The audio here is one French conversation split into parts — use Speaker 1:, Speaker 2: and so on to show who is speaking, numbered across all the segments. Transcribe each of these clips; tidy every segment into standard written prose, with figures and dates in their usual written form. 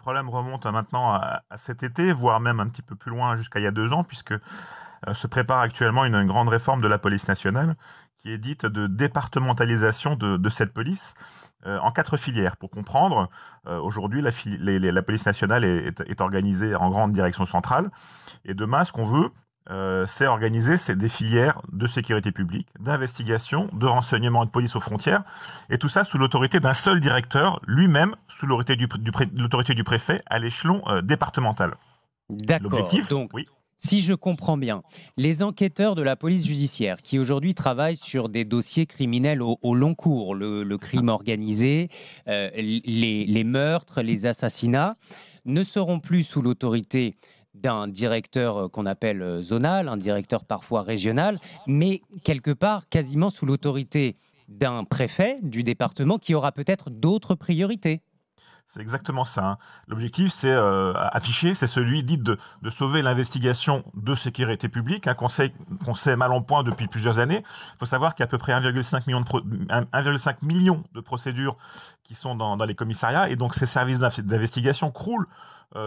Speaker 1: problème remonte maintenant à cet été, voire même un petit peu plus loin, jusqu'à il y a 2 ans, puisque se prépare actuellement une grande réforme de la police nationale, qui est dite de départementalisation de cette police en 4 filières. Pour comprendre, aujourd'hui, la police nationale est organisée en grande direction centrale, et demain, ce qu'on veut, c'est organiser des filières de sécurité publique, d'investigation, de renseignement et de police aux frontières, et tout ça sous l'autorité d'un seul directeur, lui-même sous l'autorité du préfet à l'échelon départemental.
Speaker 2: D'accord.
Speaker 1: L'objectif,
Speaker 2: Donc,
Speaker 1: oui,
Speaker 2: si je comprends bien, les enquêteurs de la police judiciaire qui aujourd'hui travaillent sur des dossiers criminels au long cours, le
Speaker 1: c'est ça.
Speaker 2: crime organisé, les meurtres, les assassinats, ne seront plus sous l'autorité d'un directeur qu'on appelle zonal, un directeur parfois régional, mais quelque part quasiment sous l'autorité d'un préfet du département qui aura peut-être d'autres priorités.
Speaker 1: C'est exactement ça, hein. L'objectif, c'est affiché, c'est celui dit de sauver l'investigation de sécurité publique, hein, qu'on sait mal en point depuis plusieurs années. Il faut savoir qu'il y a à peu près 1,5 million 1,5 million de procédures qui sont dans les commissariats, et donc ces services d'investigation croulent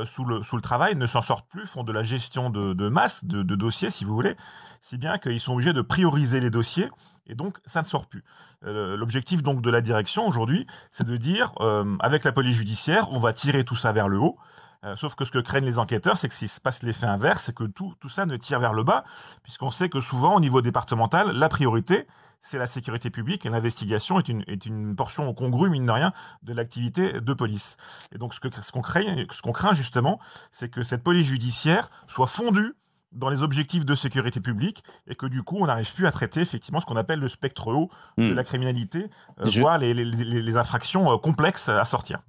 Speaker 1: sous le travail, ne s'en sortent plus, font de la gestion de masse, de dossiers, si vous voulez, si bien qu'ils sont obligés de prioriser les dossiers, et donc ça ne sort plus. L'objectif donc de la direction aujourd'hui, c'est de dire, avec la police judiciaire, on va tirer tout ça vers le haut. Sauf que ce que craignent les enquêteurs, c'est que s'il se passe l'effet inverse, c'est que tout ça ne tire vers le bas, puisqu'on sait que souvent, au niveau départemental, la priorité, c'est la sécurité publique, et l'investigation est une portion congrue, mine de rien, de l'activité de police. Et donc ce qu'on craint justement, c'est que cette police judiciaire soit fondue dans les objectifs de sécurité publique, et que du coup, on n'arrive plus à traiter effectivement ce qu'on appelle le spectre haut de
Speaker 2: Hmm.
Speaker 1: la criminalité,
Speaker 2: Je,
Speaker 1: voire les infractions complexes à sortir.